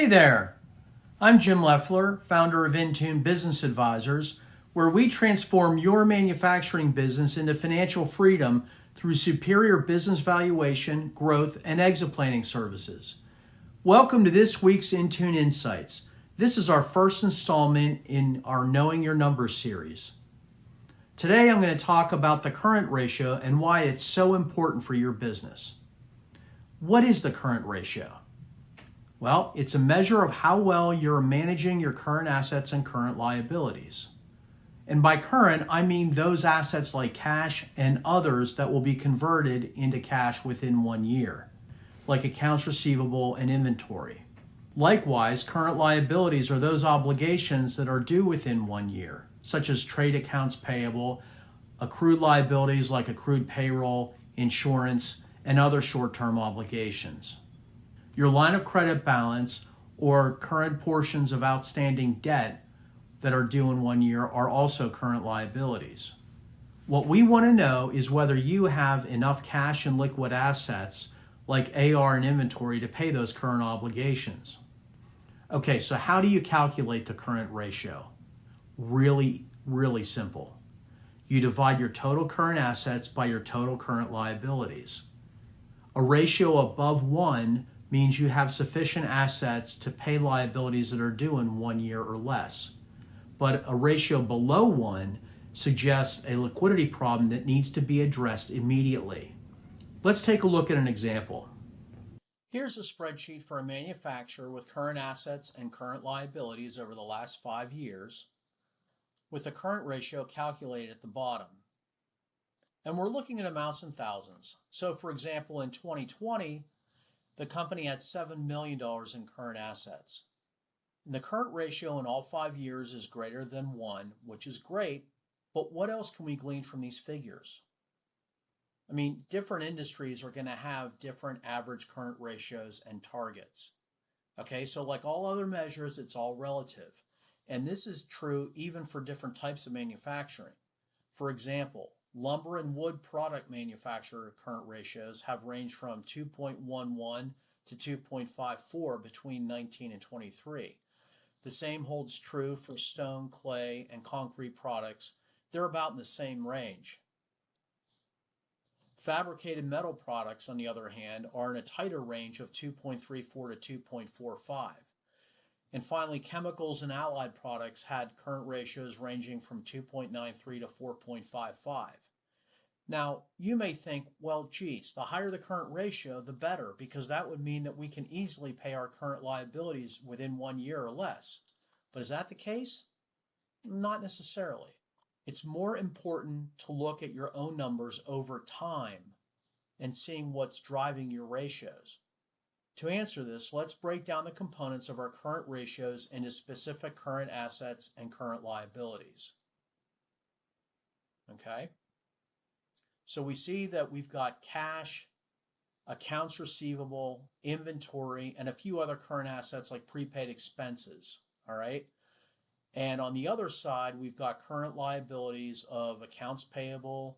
Hey there, I'm Jim Loeffler, founder of InTune Business Advisors, where we transform your manufacturing business into financial freedom through superior business valuation, growth, and exit planning services. Welcome to this week's InTune Insights. This is our first installment in our Knowing Your Numbers series. Today I'm going to talk about the current ratio and why it's so important for your business. What is the current ratio? Well, it's a measure of how well you're managing your current assets and current liabilities. And by current, I mean those assets like cash and others that will be converted into cash within 1 year, like accounts receivable and inventory. Likewise, current liabilities are those obligations that are due within 1 year, such as trade accounts payable, accrued liabilities like accrued payroll, insurance, and other short-term obligations. Your line of credit balance or current portions of outstanding debt that are due in 1 year are also current liabilities. What we want to know is whether you have enough cash and liquid assets like AR and inventory to pay those current obligations. Okay, so how do you calculate the current ratio? Really simple. You divide your total current assets by your total current liabilities. A ratio above 1 means you have sufficient assets to pay liabilities that are due in 1 year or less. But a ratio below 1 suggests a liquidity problem that needs to be addressed immediately. Let's take a look at an example. Here's a spreadsheet for a manufacturer with current assets and current liabilities over the last 5 years, with the current ratio calculated at the bottom. And we're looking at amounts in thousands. So for example, in 2020, the company had $7 million in current assets. And the current ratio in all 5 years is greater than 1, which is great, but what else can we glean from these figures? I mean, different industries are going to have different average current ratios and targets. Okay, so like all other measures, it's all relative. And this is true even for different types of manufacturing. For example, lumber and wood product manufacturer current ratios have ranged from 2.11 to 2.54 between 19 and 23. The same holds true for stone, clay, and concrete products. They're about in the same range. Fabricated metal products, on the other hand, are in a tighter range of 2.34 to 2.45. And finally, chemicals and allied products had current ratios ranging from 2.93 to 4.55. Now, you may think, well, geez, the higher the current ratio, the better, because that would mean that we can easily pay our current liabilities within 1 year or less. But is that the case? Not necessarily. It's more important to look at your own numbers over time and seeing what's driving your ratios. To answer this, let's break down the components of our current ratios into specific current assets and current liabilities. Okay? So we see that we've got cash, accounts receivable, inventory, and a few other current assets like prepaid expenses. All right? And on the other side, we've got current liabilities of accounts payable,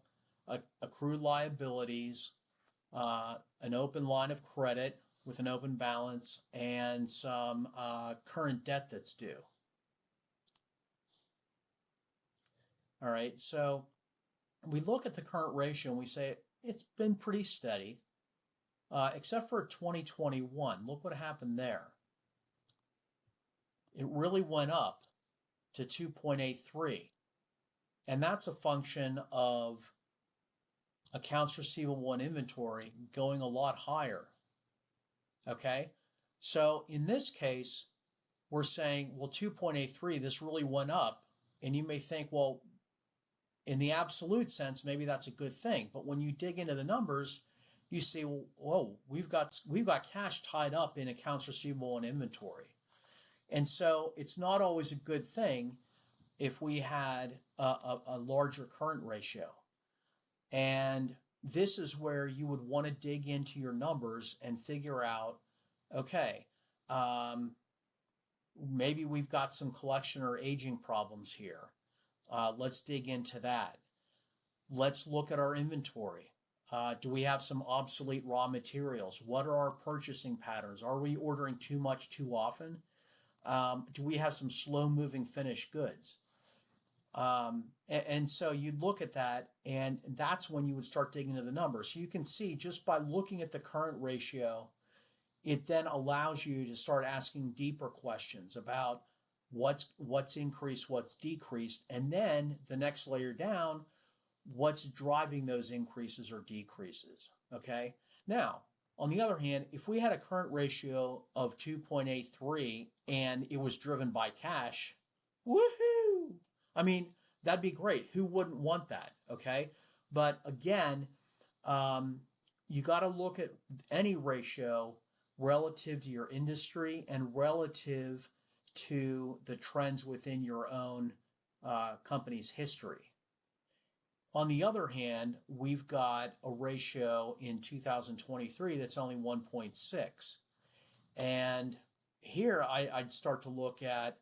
accrued liabilities, an open line of credit with an open balance, and some current debt that's due. All right, so we look at the current ratio and we say it's been pretty steady, except for 2021. Look what happened there. It really went up to 2.83. And that's a function of accounts receivable and inventory going a lot higher. Okay? So in this case, we're saying, well, 2.83, this really went up. And you may think, well, in the absolute sense, maybe that's a good thing. But when you dig into the numbers, you see, well, whoa, we've got cash tied up in accounts receivable and inventory. And so it's not always a good thing if we had a larger current ratio. And this is where you would want to dig into your numbers and figure out, okay, maybe we've got some collection or aging problems here. Let's dig into that. Let's look at our inventory. Do we have some obsolete raw materials? What are our purchasing patterns? Are we ordering too much too often? Do we have some slow moving finished goods? And so you look at that, and that's when you would start digging into the numbers. So you can see just by looking at the current ratio, it then allows you to start asking deeper questions about what's increased, what's decreased, and then the next layer down, what's driving those increases or decreases. Okay. Now, on the other hand, if we had a current ratio of 2.83 and it was driven by cash, woohoo! I mean, that'd be great. Who wouldn't want that? Okay. But again, you got to look at any ratio relative to your industry and relative to the trends within your own company's history. On the other hand, we've got a ratio in 2023 that's only 1.6. And here I'd start to look at,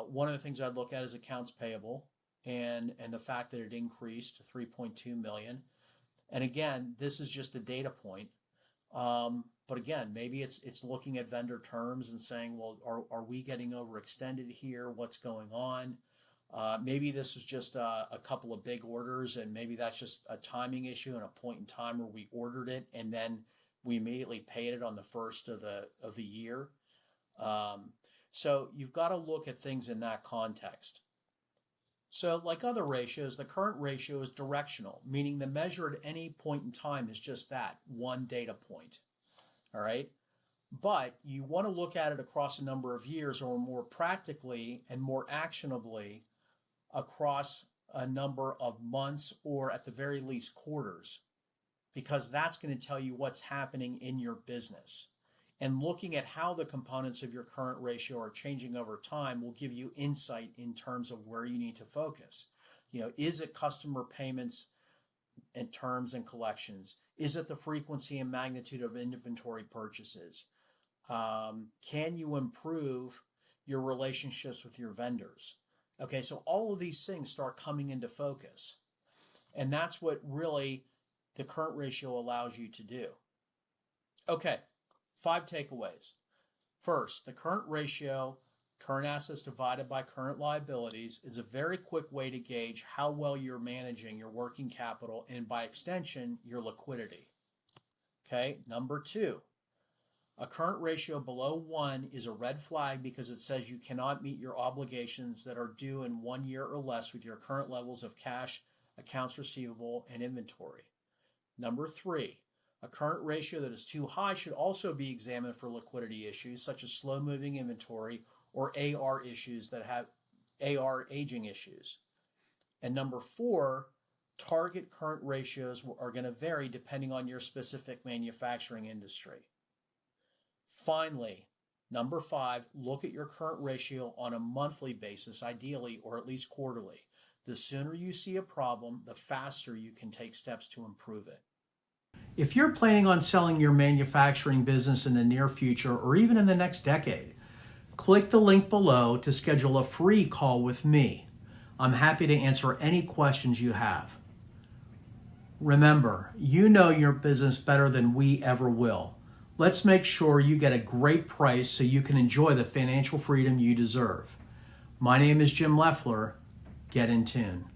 one of the things I'd look at is accounts payable and the fact that it increased to 3.2 million. And again, this is just a data point. But again, maybe it's looking at vendor terms and saying, well, are we getting overextended here? What's going on? Maybe this was just a couple of big orders, and maybe that's just a timing issue and a point in time where we ordered it and then we immediately paid it on the first of the year. So you've got to look at things in that context. So like other ratios, the current ratio is directional, meaning the measure at any point in time is just that, one data point. All right. But you want to look at it across a number of years, or more practically and more actionably across a number of months, or at the very least quarters, because that's going to tell you what's happening in your business. And looking at how the components of your current ratio are changing over time will give you insight in terms of where you need to focus. Is it customer payments and terms and collections? Is it the frequency and magnitude of inventory purchases? Can you improve your relationships with your vendors? Okay, so all of these things start coming into focus. And that's what really the current ratio allows you to do. Okay, 5 takeaways. First, the current ratio, current assets divided by current liabilities, is a very quick way to gauge how well you're managing your working capital and, by extension, your liquidity. Okay, number 2. A current ratio below 1 is a red flag because it says you cannot meet your obligations that are due in 1 year or less with your current levels of cash, accounts receivable, and inventory. Number 3, a current ratio that is too high should also be examined for liquidity issues such as slow-moving inventory or AR issues that have AR aging issues. And number 4, target current ratios are going to vary depending on your specific manufacturing industry. Finally, number 5, look at your current ratio on a monthly basis, ideally, or at least quarterly. The sooner you see a problem, the faster you can take steps to improve it. If you're planning on selling your manufacturing business in the near future or even in the next decade, click the link below to schedule a free call with me. I'm happy to answer any questions you have. Remember, you know your business better than we ever will. Let's make sure you get a great price so you can enjoy the financial freedom you deserve. My name is Jim Loeffler. Get in tune.